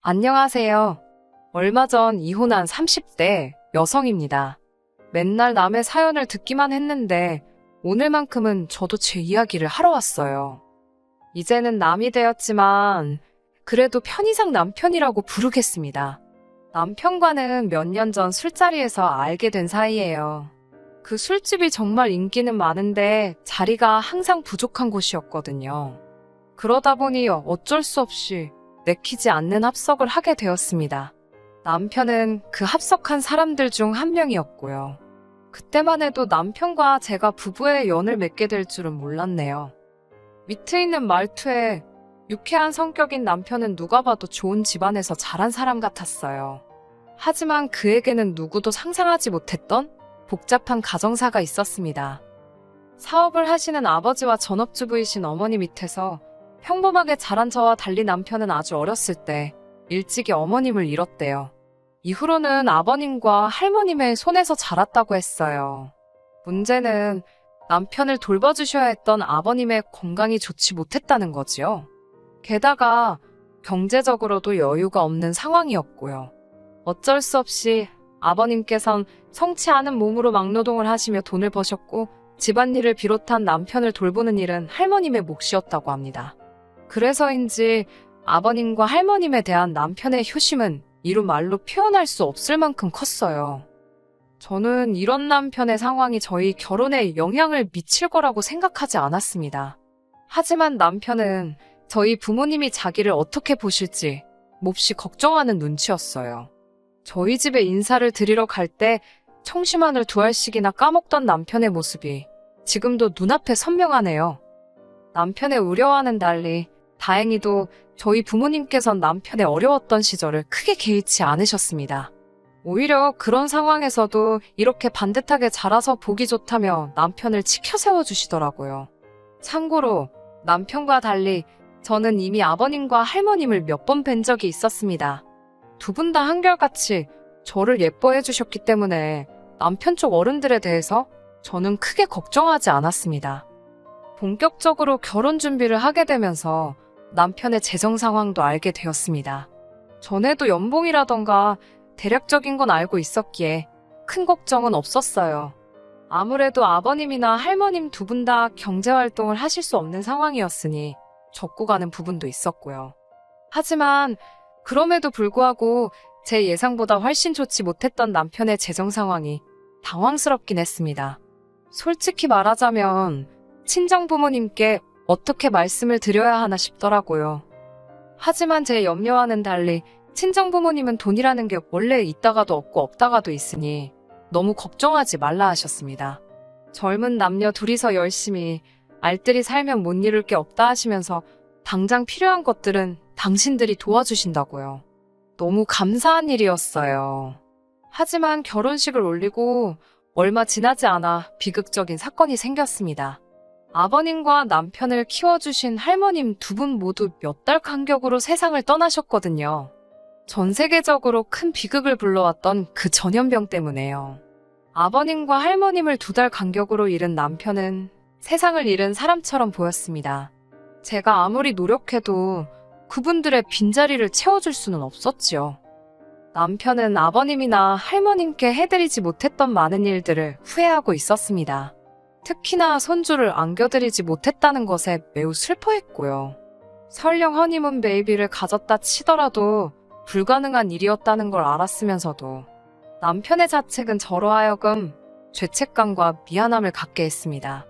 안녕하세요. 얼마 전 이혼한 30대 여성입니다. 맨날 남의 사연을 듣기만 했는데 오늘만큼은 저도 제 이야기를 하러 왔어요. 이제는 남이 되었지만 그래도 편의상 남편이라고 부르겠습니다. 남편과는 몇 년 전 술자리에서 알게 된 사이예요. 그 술집이 정말 인기는 많은데 자리가 항상 부족한 곳이었거든요. 그러다 보니 어쩔 수 없이 내키지 않는 합석을 하게 되었습니다. 남편은 그 합석한 사람들 중 한 명이었고요. 그때만 해도 남편과 제가 부부의 연을 맺게 될 줄은 몰랐네요. 위트 있는 말투에 유쾌한 성격인 남편은 누가 봐도 좋은 집안에서 자란 사람 같았어요. 하지만 그에게는 누구도 상상하지 못했던 복잡한 가정사가 있었습니다. 사업을 하시는 아버지와 전업주부이신 어머니 밑에서 평범하게 자란 저와 달리 남편은 아주 어렸을 때 일찍이 어머님을 잃었대요. 이후로는 아버님과 할머님의 손에서 자랐다고 했어요. 문제는 남편을 돌봐주셔야 했던 아버님의 건강이 좋지 못했다는 거지요. 게다가 경제적으로도 여유가 없는 상황이었고요. 어쩔 수 없이 아버님께선 성치 않은 몸으로 막노동을 하시며 돈을 버셨고 집안일을 비롯한 남편을 돌보는 일은 할머님의 몫이었다고 합니다. 그래서인지 아버님과 할머님에 대한 남편의 효심은 이루 말로 표현할 수 없을 만큼 컸어요. 저는 이런 남편의 상황이 저희 결혼에 영향을 미칠 거라고 생각하지 않았습니다. 하지만 남편은 저희 부모님이 자기를 어떻게 보실지 몹시 걱정하는 눈치였어요. 저희 집에 인사를 드리러 갈 때 청심환을 2알씩이나 까먹던 남편의 모습이 지금도 눈앞에 선명하네요. 남편의 우려와는 달리 다행히도 저희 부모님께선 남편의 어려웠던 시절을 크게 개의치 않으셨습니다. 오히려 그런 상황에서도 이렇게 반듯하게 자라서 보기 좋다며 남편을 치켜 세워주시더라고요. 참고로 남편과 달리 저는 이미 아버님과 할머님을 몇 번 뵌 적이 있었습니다. 두 분 다 한결같이 저를 예뻐해 주셨기 때문에 남편 쪽 어른들에 대해서 저는 크게 걱정하지 않았습니다. 본격적으로 결혼 준비를 하게 되면서 남편의 재정 상황도 알게 되었습니다. 전에도 연봉이라던가 대략적인 건 알고 있었기에 큰 걱정은 없었어요. 아무래도 아버님이나 할머님 두 분 다 경제활동을 하실 수 없는 상황이었으니 적고 가는 부분도 있었고요. 하지만 그럼에도 불구하고 제 예상보다 훨씬 좋지 못했던 남편의 재정 상황이 당황스럽긴 했습니다. 솔직히 말하자면 친정 부모님께 어떻게 말씀을 드려야 하나 싶더라고요. 하지만 제 염려와는 달리 친정 부모님은 돈이라는 게 원래 있다가도 없고 없다가도 있으니 너무 걱정하지 말라 하셨습니다. 젊은 남녀 둘이서 열심히 알뜰히 살면 못 이룰 게 없다 하시면서 당장 필요한 것들은 당신들이 도와주신다고요. 너무 감사한 일이었어요. 하지만 결혼식을 올리고 얼마 지나지 않아 비극적인 사건이 생겼습니다. 아버님과 남편을 키워주신 할머님 두 분 모두 몇 달 간격으로 세상을 떠나셨거든요. 전 세계적으로 큰 비극을 불러왔던 그 전염병 때문에요. 아버님과 할머님을 2달 간격으로 잃은 남편은 세상을 잃은 사람처럼 보였습니다. 제가 아무리 노력해도 그분들의 빈자리를 채워줄 수는 없었지요. 남편은 아버님이나 할머님께 해드리지 못했던 많은 일들을 후회하고 있었습니다. 특히나 손주를 안겨드리지 못했다는 것에 매우 슬퍼했고요. 설령 허니문 베이비를 가졌다 치더라도 불가능한 일이었다는 걸 알았으면서도 남편의 자책은 저로 하여금 죄책감과 미안함을 갖게 했습니다.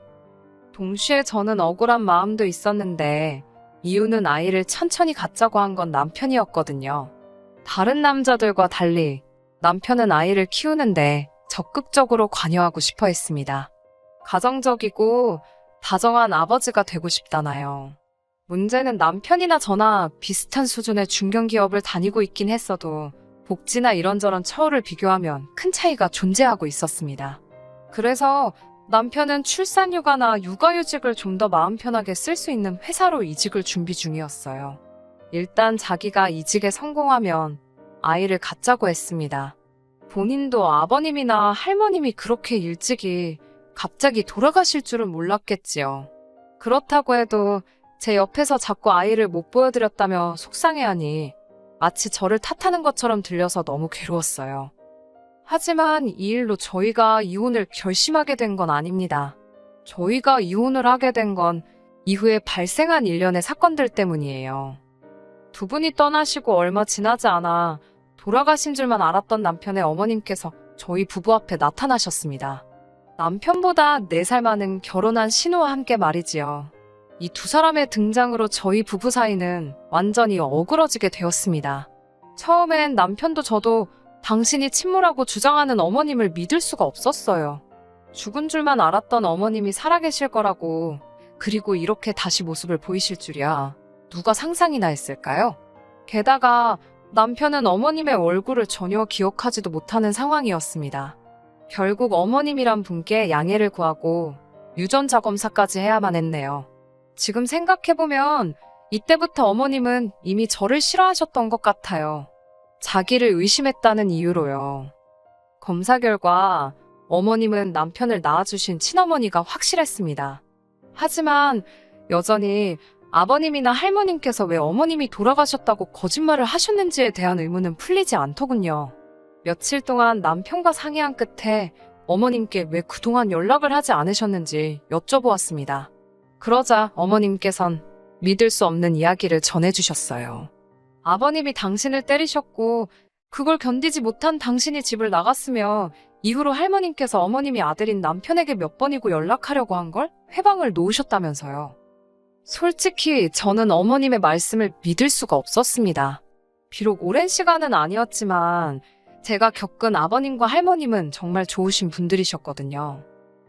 동시에 저는 억울한 마음도 있었는데 이유는 아이를 천천히 갖자고 한 건 남편이었거든요. 다른 남자들과 달리 남편은 아이를 키우는데 적극적으로 관여하고 싶어 했습니다. 가정적이고 다정한 아버지가 되고 싶다나요. 문제는 남편이나 저나 비슷한 수준의 중견기업을 다니고 있긴 했어도 복지나 이런저런 처우를 비교하면 큰 차이가 존재하고 있었습니다. 그래서 남편은 출산휴가나 육아휴직을 좀 더 마음 편하게 쓸 수 있는 회사로 이직을 준비 중이었어요. 일단 자기가 이직에 성공하면 아이를 갖자고 했습니다. 본인도 아버님이나 할머님이 그렇게 일찍이 갑자기 돌아가실 줄은 몰랐겠지요. 그렇다고 해도 제 옆에서 자꾸 아이를 못 보여드렸다며 속상해하니 마치 저를 탓하는 것처럼 들려서 너무 괴로웠어요. 하지만 이 일로 저희가 이혼을 결심하게 된 건 아닙니다. 저희가 이혼을 하게 된 건 이후에 발생한 일련의 사건들 때문이에요. 두 분이 떠나시고 얼마 지나지 않아 돌아가신 줄만 알았던 남편의 어머님께서 저희 부부 앞에 나타나셨습니다. 남편보다 4살 많은 결혼한 신우와 함께 말이지요. 이 두 사람의 등장으로 저희 부부 사이는 완전히 어그러지게 되었습니다. 처음엔 남편도 저도 당신이 친모라고 주장하는 어머님을 믿을 수가 없었어요. 죽은 줄만 알았던 어머님이 살아계실 거라고, 그리고 이렇게 다시 모습을 보이실 줄이야 누가 상상이나 했을까요? 게다가 남편은 어머님의 얼굴을 전혀 기억하지도 못하는 상황이었습니다. 결국 어머님이란 분께 양해를 구하고 유전자 검사까지 해야만 했네요. 지금 생각해보면 이때부터 어머님은 이미 저를 싫어하셨던 것 같아요. 자기를 의심했다는 이유로요. 검사 결과 어머님은 남편을 낳아주신 친어머니가 확실했습니다. 하지만 여전히 아버님이나 할머님께서 왜 어머님이 돌아가셨다고 거짓말을 하셨는지에 대한 의문은 풀리지 않더군요. 며칠 동안 남편과 상의한 끝에 어머님께 왜 그동안 연락을 하지 않으셨는지 여쭤보았습니다. 그러자 어머님께선 믿을 수 없는 이야기를 전해주셨어요. 아버님이 당신을 때리셨고 그걸 견디지 못한 당신이 집을 나갔으며 이후로 할머님께서 어머님이 아들인 남편에게 몇 번이고 연락하려고 한 걸 회방을 놓으셨다면서요. 솔직히 저는 어머님의 말씀을 믿을 수가 없었습니다. 비록 오랜 시간은 아니었지만 제가 겪은 아버님과 할머님은 정말 좋으신 분들이셨거든요.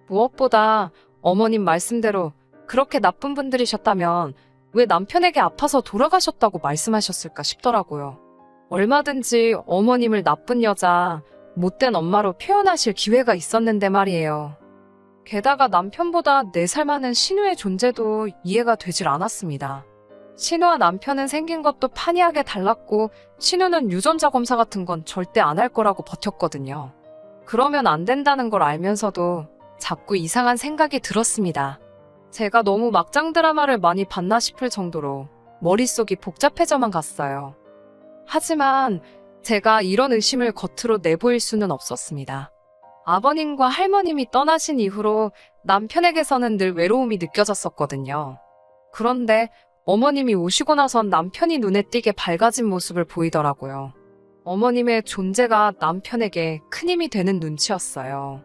무엇보다 어머님 말씀대로 그렇게 나쁜 분들이셨다면 왜 남편에게 아파서 돌아가셨다고 말씀하셨을까 싶더라고요. 얼마든지 어머님을 나쁜 여자, 못된 엄마로 표현하실 기회가 있었는데 말이에요. 게다가 남편보다 4살 많은 신우의 존재도 이해가 되질 않았습니다. 신우와 남편은 생긴 것도 판이하게 달랐고 신우는 유전자 검사 같은 건 절대 안 할 거라고 버텼거든요. 그러면 안 된다는 걸 알면서도 자꾸 이상한 생각이 들었습니다. 제가 너무 막장 드라마를 많이 봤나 싶을 정도로 머릿속이 복잡해져만 갔어요. 하지만 제가 이런 의심을 겉으로 내보일 수는 없었습니다. 아버님과 할머님이 떠나신 이후로 남편에게서는 늘 외로움이 느껴졌었거든요. 그런데 어머님이 오시고 나선 남편이 눈에 띄게 밝아진 모습을 보이더라고요. 어머님의 존재가 남편에게 큰 힘이 되는 눈치였어요.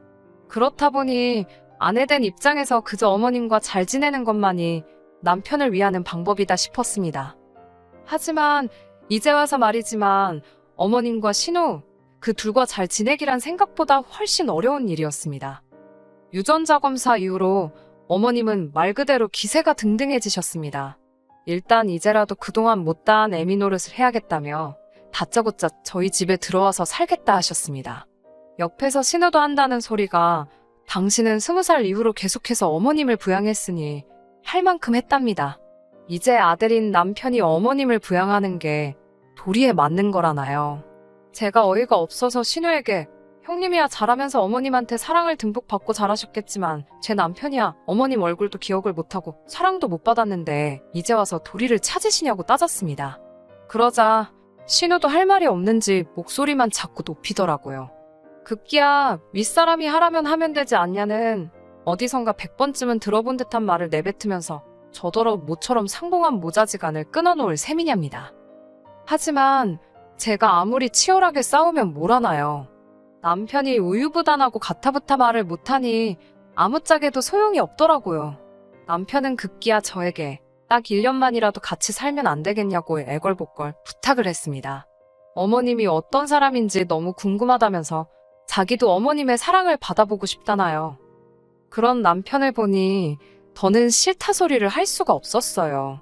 그렇다 보니 아내 된 입장에서 그저 어머님과 잘 지내는 것만이 남편을 위하는 방법이다 싶었습니다. 하지만 이제 와서 말이지만 어머님과 신우, 그 둘과 잘 지내기란 생각보다 훨씬 어려운 일이었습니다. 유전자 검사 이후로 어머님은 말 그대로 기세가 등등해지셨습니다. 일단 이제라도 그동안 못다한 애미 노릇을 해야겠다며 다짜고짜 저희 집에 들어와서 살겠다 하셨습니다. 옆에서 신우도 한다는 소리가 당신은 20살 이후로 계속해서 어머님을 부양했으니 할 만큼 했답니다. 이제 아들인 남편이 어머님을 부양하는 게 도리에 맞는 거라나요. 제가 어이가 없어서 신우에게 형님이야 잘하면서 어머님한테 사랑을 듬뿍 받고 자라셨겠지만 제 남편이야 어머님 얼굴도 기억을 못하고 사랑도 못 받았는데 이제 와서 도리를 찾으시냐고 따졌습니다. 그러자 신우도 할 말이 없는지 목소리만 자꾸 높이더라고요. 급기야 윗사람이 하라면 하면 되지 않냐는 어디선가 100번쯤은 들어본 듯한 말을 내뱉으면서 저더러 모처럼 상봉한 모자지간을 끊어놓을 셈이냐입니다. 하지만 제가 아무리 치열하게 싸우면 뭘 하나요. 남편이 우유부단하고 가타부타 말을 못하니 아무짝에도 소용이 없더라고요. 남편은 급기야 저에게 딱 1년만이라도 같이 살면 안 되겠냐고 애걸복걸 부탁을 했습니다. 어머님이 어떤 사람인지 너무 궁금하다면서 자기도 어머님의 사랑을 받아보고 싶다나요. 그런 남편을 보니 더는 싫다 소리를 할 수가 없었어요.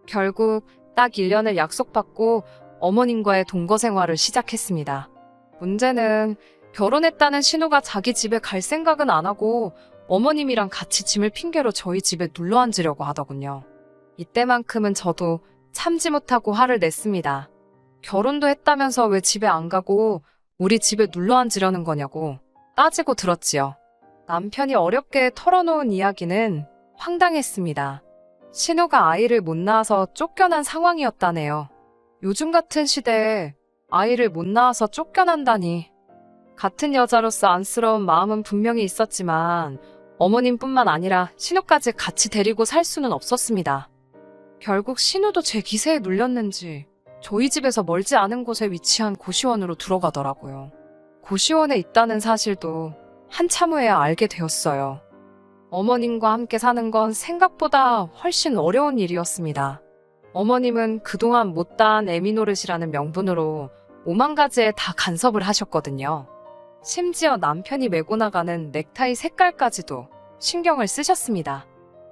결국 딱 1년을 약속받고 어머님과의 동거 생활을 시작했습니다. 문제는 결혼했다는 신우가 자기 집에 갈 생각은 안 하고 어머님이랑 같이 짐을 핑계로 저희 집에 눌러 앉으려고 하더군요. 이때만큼은 저도 참지 못하고 화를 냈습니다. 결혼도 했다면서 왜 집에 안 가고 우리 집에 눌러 앉으려는 거냐고 따지고 들었지요. 남편이 어렵게 털어놓은 이야기는 황당했습니다. 신우가 아이를 못 낳아서 쫓겨난 상황이었다네요. 요즘 같은 시대에 아이를 못 낳아서 쫓겨난다니. 같은 여자로서 안쓰러운 마음은 분명히 있었지만 어머님뿐만 아니라 신우까지 같이 데리고 살 수는 없었습니다. 결국 신우도 제 기세에 눌렸는지 저희 집에서 멀지 않은 곳에 위치한 고시원으로 들어가더라고요. 고시원에 있다는 사실도 한참 후에 알게 되었어요. 어머님과 함께 사는 건 생각보다 훨씬 어려운 일이었습니다. 어머님은 그동안 못다한 애미 노릇이라는 명분으로 5만 가지에 다 간섭을 하셨거든요. 심지어 남편이 메고 나가는 넥타이 색깔까지도 신경을 쓰셨습니다.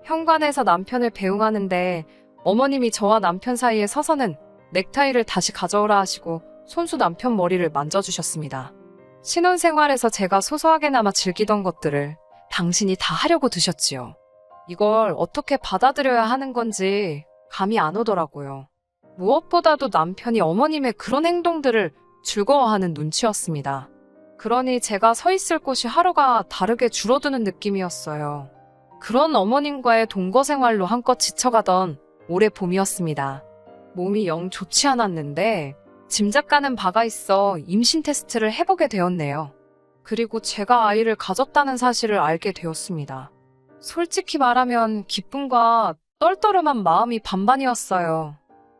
현관에서 남편을 배웅하는데 어머님이 저와 남편 사이에 서서는 넥타이를 다시 가져오라 하시고 손수 남편 머리를 만져주셨습니다. 신혼생활에서 제가 소소하게나마 즐기던 것들을 당신이 다 하려고 드셨지요. 이걸 어떻게 받아들여야 하는 건지 감이 안 오더라고요. 무엇보다도 남편이 어머님의 그런 행동들을 즐거워하는 눈치였습니다. 그러니 제가 서 있을 곳이 하루가 다르게 줄어드는 느낌이었어요. 그런 어머님과의 동거 생활로 한껏 지쳐가던 올해 봄이었습니다. 몸이 영 좋지 않았는데 짐작 가는 바가 있어 임신 테스트를 해보게 되었네요. 그리고 제가 아이를 가졌다는 사실을 알게 되었습니다. 솔직히 말하면 기쁨과 떨떠름한 마음이 반반이었어요.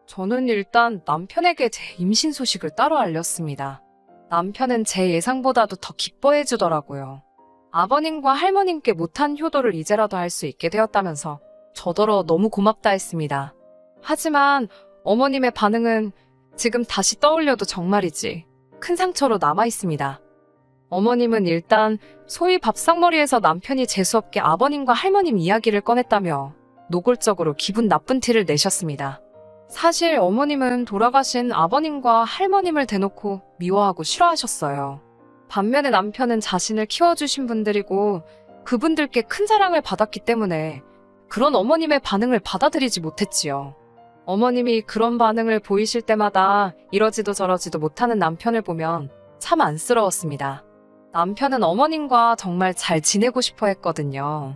저는 일단 남편에게 제 임신 소식을 따로 알렸습니다. 남편은 제 예상보다도 더 기뻐해 주더라고요. 아버님과 할머님께 못한 효도를 이제라도 할 수 있게 되었다면서 저더러 너무 고맙다 했습니다. 하지만 어머님의 반응은 지금 다시 떠올려도 정말이지 큰 상처로 남아 있습니다. 어머님은 일단 소위 밥상머리에서 남편이 재수없게 아버님과 할머님 이야기를 꺼냈다며 노골적으로 기분 나쁜 티를 내셨습니다. 사실 어머님은 돌아가신 아버님과 할머님을 대놓고 미워하고 싫어하셨어요. 반면에 남편은 자신을 키워주신 분들이고 그분들께 큰 사랑을 받았기 때문에 그런 어머님의 반응을 받아들이지 못했지요. 어머님이 그런 반응을 보이실 때마다 이러지도 저러지도 못하는 남편을 보면 참 안쓰러웠습니다. 남편은 어머님과 정말 잘 지내고 싶어 했거든요.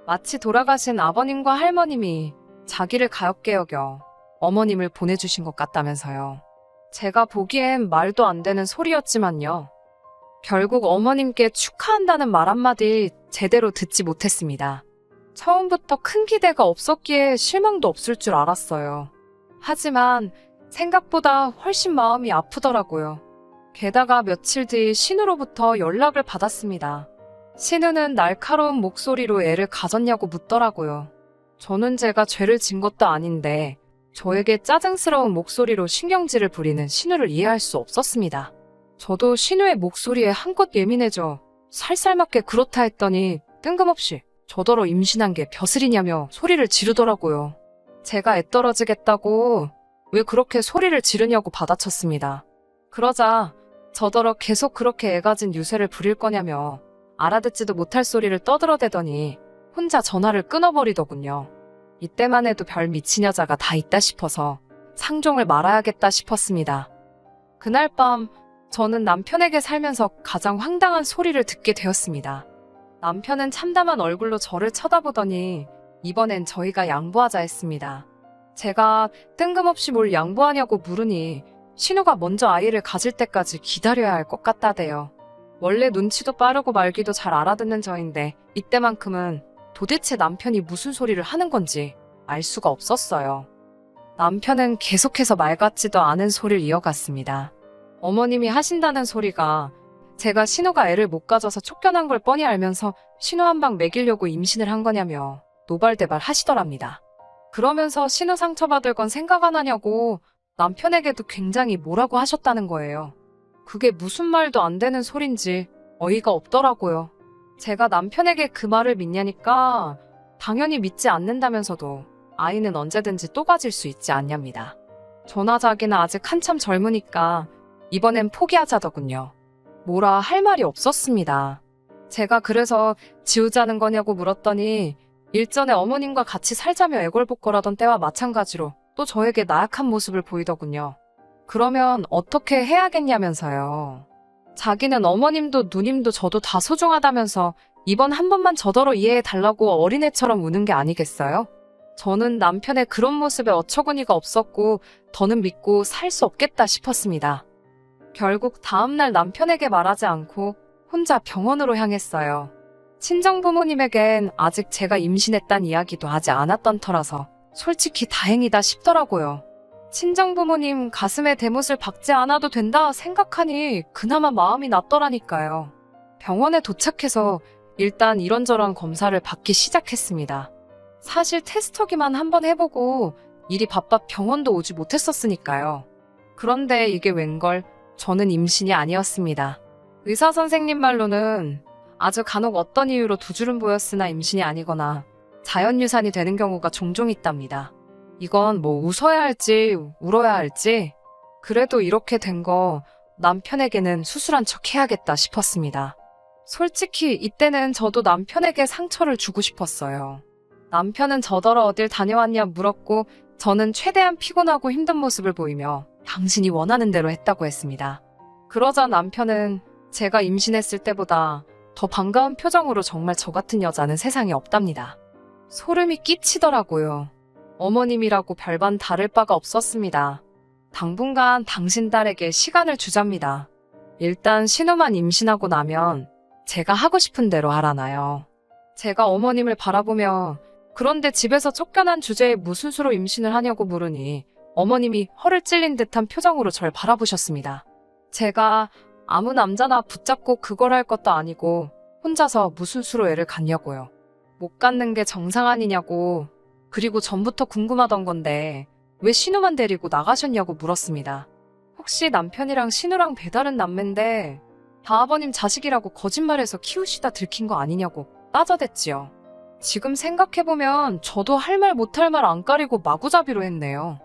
마치 돌아가신 아버님과 할머님이 자기를 가엾게 여겨 어머님을 보내주신 것 같다면서요. 제가 보기엔 말도 안 되는 소리였지만요. 결국 어머님께 축하한다는 말 한마디 제대로 듣지 못했습니다. 처음부터 큰 기대가 없었기에 실망도 없을 줄 알았어요. 하지만 생각보다 훨씬 마음이 아프더라고요. 게다가 며칠 뒤 신우로부터 연락을 받았습니다. 신우는 날카로운 목소리로 애를 가졌냐고 묻더라고요. 저는 제가 죄를 진 것도 아닌데 저에게 짜증스러운 목소리로 신경질을 부리는 신우를 이해할 수 없었습니다. 저도 신우의 목소리에 한껏 예민해져 살살맞게 그렇다 했더니 뜬금없이 저더러 임신한 게 벼슬이냐며 소리를 지르더라고요. 제가 애 떨어지겠다고 왜 그렇게 소리를 지르냐고 받아쳤습니다. 그러자 저더러 계속 그렇게 애 가진 유세를 부릴 거냐며 알아듣지도 못할 소리를 떠들어대더니 혼자 전화를 끊어버리더군요. 이때만 해도 별 미친 여자가 다 있다 싶어서 상종을 말아야겠다 싶었습니다. 그날 밤 저는 남편에게 살면서 가장 황당한 소리를 듣게 되었습니다. 남편은 참담한 얼굴로 저를 쳐다보더니 이번엔 저희가 양보하자 했습니다. 제가 뜬금없이 뭘 양보하냐고 물으니 신우가 먼저 아이를 가질 때까지 기다려야 할 것 같다대요. 원래 눈치도 빠르고 말귀도 잘 알아듣는 저인데 이때만큼은 도대체 남편이 무슨 소리를 하는 건지 알 수가 없었어요. 남편은 계속해서 말 같지도 않은 소리를 이어갔습니다. 어머님이 하신다는 소리가 제가 신우가 애를 못 가져서 쫓겨난 걸 뻔히 알면서 신우 한 방 먹이려고 임신을 한 거냐며 노발대발 하시더랍니다. 그러면서 신우 상처받을 건 생각 안 하냐고 남편에게도 굉장히 뭐라고 하셨다는 거예요. 그게 무슨 말도 안 되는 소린지 어이가 없더라고요. 제가 남편에게 그 말을 믿냐니까 당연히 믿지 않는다면서도 아이는 언제든지 또 가질 수 있지 않냐입니다. 저나 자기는 아직 한참 젊으니까 이번엔 포기하자더군요. 뭐라 할 말이 없었습니다. 제가 그래서 지우자는 거냐고 물었더니 일전에 어머님과 같이 살자며 애걸복걸하던 때와 마찬가지로 또 저에게 나약한 모습을 보이더군요. 그러면 어떻게 해야겠냐면서요. 자기는 어머님도 누님도 저도 다 소중하다면서 이번 한 번만 저더러 이해해달라고 어린애처럼 우는 게 아니겠어요? 저는 남편의 그런 모습에 어처구니가 없었고 더는 믿고 살 수 없겠다 싶었습니다. 결국 다음날 남편에게 말하지 않고 혼자 병원으로 향했어요. 친정부모님에겐 아직 제가 임신했단 이야기도 하지 않았던 터라서 솔직히 다행이다 싶더라고요. 친정부모님 가슴에 대못을 박지 않아도 된다 생각하니 그나마 마음이 낫더라니까요. 병원에 도착해서 일단 이런저런 검사를 받기 시작했습니다. 사실 테스터기만 한번 해보고 일이 바빠 병원도 오지 못했었으니까요. 그런데 이게 웬걸 저는 임신이 아니었습니다. 의사 선생님 말로는 아주 간혹 어떤 이유로 두 줄은 보였으나 임신이 아니거나 자연유산이 되는 경우가 종종 있답니다. 이건 뭐 웃어야 할지 울어야 할지 그래도 이렇게 된 거 남편에게는 수술한 척 해야겠다 싶었습니다. 솔직히 이때는 저도 남편에게 상처를 주고 싶었어요. 남편은 저더러 어딜 다녀왔냐 물었고 저는 최대한 피곤하고 힘든 모습을 보이며 당신이 원하는 대로 했다고 했습니다. 그러자 남편은 제가 임신했을 때보다 더 반가운 표정으로 정말 저 같은 여자는 세상에 없답니다. 소름이 끼치더라고요. 어머님이라고 별반 다를 바가 없었습니다. 당분간 당신 딸에게 시간을 주잡니다. 일단 신우만 임신하고 나면 제가 하고 싶은 대로 하라나요. 제가 어머님을 바라보며 그런데 집에서 쫓겨난 주제에 무슨 수로 임신을 하냐고 물으니 어머님이 허를 찔린 듯한 표정으로 절 바라보셨습니다. 제가 아무 남자나 붙잡고 그걸 할 것도 아니고 혼자서 무슨 수로 애를 갖냐고요. 못 갖는 게 정상 아니냐고 그리고 전부터 궁금하던 건데 왜 신우만 데리고 나가셨냐고 물었습니다. 혹시 남편이랑 신우랑 배다른 남매인데 다아버님 자식이라고 거짓말해서 키우시다 들킨 거 아니냐고 따져댔지요. 지금 생각해보면 저도 할 말 못할 말 안 가리고 마구잡이로 했네요.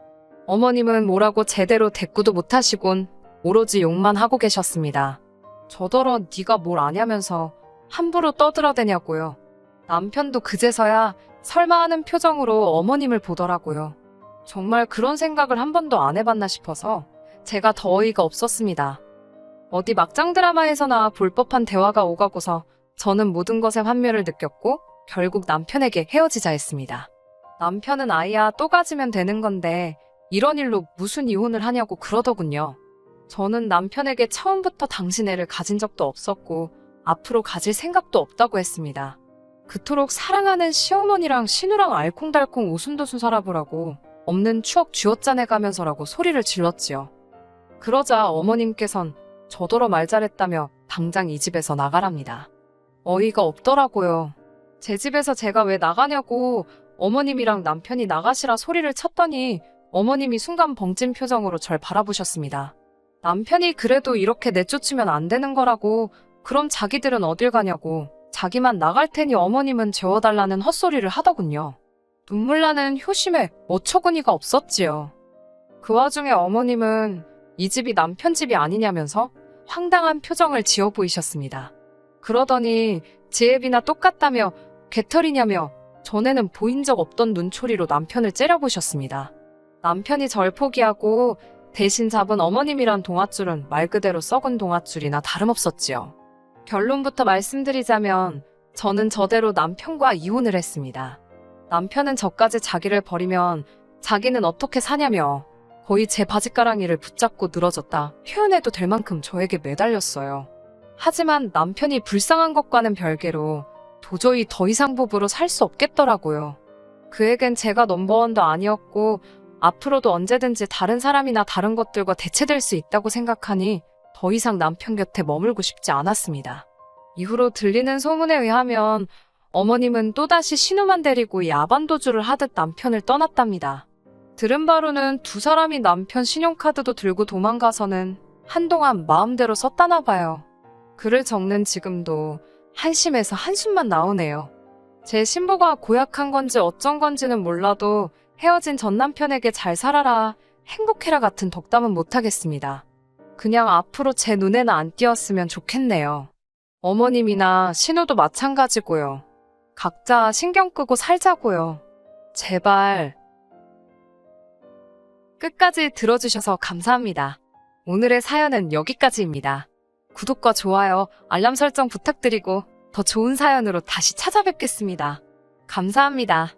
어머님은 뭐라고 제대로 대꾸도 못하시곤 오로지 욕만 하고 계셨습니다. 저더러 네가 뭘 아냐면서 함부로 떠들어대냐고요. 남편도 그제서야 설마 하는 표정으로 어머님을 보더라고요. 정말 그런 생각을 한 번도 안 해봤나 싶어서 제가 더 어이가 없었습니다. 어디 막장 드라마에서나 볼 법한 대화가 오가고서 저는 모든 것에 환멸을 느꼈고 결국 남편에게 헤어지자 했습니다. 남편은 아이야 또 가지면 되는 건데 이런 일로 무슨 이혼을 하냐고 그러더군요. 저는 남편에게 처음부터 당신 애를 가진 적도 없었고 앞으로 가질 생각도 없다고 했습니다. 그토록 사랑하는 시어머니랑 신우랑 알콩달콩 오순도순 살아보라고 없는 추억 쥐어짜내가면서라고 소리를 질렀지요. 그러자 어머님께선 저더러 말 잘했다며 당장 이 집에서 나가랍니다. 어이가 없더라고요. 제 집에서 제가 왜 나가냐고 어머님이랑 남편이 나가시라 소리를 쳤더니 어머님이 순간 벙찐 표정으로 절 바라보셨습니다. 남편이 그래도 이렇게 내쫓으면 안 되는 거라고 그럼 자기들은 어딜 가냐고 자기만 나갈 테니 어머님은 재워달라는 헛소리를 하더군요. 눈물 나는 효심에 어처구니가 없었지요. 그 와중에 어머님은 이 집이 남편 집이 아니냐면서 황당한 표정을 지어 보이셨습니다. 그러더니 제 애비나 똑같다며 개털이냐며 전에는 보인 적 없던 눈초리로 남편을 째려보셨습니다. 남편이 절 포기하고 대신 잡은 어머님이란 동아줄은 말 그대로 썩은 동아줄이나 다름없었지요. 결론부터 말씀드리자면 저는 저대로 남편과 이혼을 했습니다. 남편은 저까지 자기를 버리면 자기는 어떻게 사냐며 거의 제 바짓가랑이를 붙잡고 늘어졌다 표현해도 될 만큼 저에게 매달렸어요. 하지만 남편이 불쌍한 것과는 별개로 도저히 더 이상 부부로 살 수 없겠더라고요. 그에겐 제가 넘버원도 아니었고 앞으로도 언제든지 다른 사람이나 다른 것들과 대체될 수 있다고 생각하니 더 이상 남편 곁에 머물고 싶지 않았습니다. 이후로 들리는 소문에 의하면 어머님은 또다시 신우만 데리고 야반도주를 하듯 남편을 떠났답니다. 들은 바로는 두 사람이 남편 신용카드도 들고 도망가서는 한동안 마음대로 썼다나 봐요. 글을 적는 지금도 한심해서 한숨만 나오네요. 제 신부가 고약한 건지 어쩐 건지는 몰라도 헤어진 전 남편에게 잘 살아라, 행복해라 같은 덕담은 못하겠습니다. 그냥 앞으로 제 눈에는 안 띄었으면 좋겠네요. 어머님이나 신우도 마찬가지고요. 각자 신경 끄고 살자고요. 제발. 끝까지 들어주셔서 감사합니다. 오늘의 사연은 여기까지입니다. 구독과 좋아요, 알람 설정 부탁드리고 더 좋은 사연으로 다시 찾아뵙겠습니다. 감사합니다.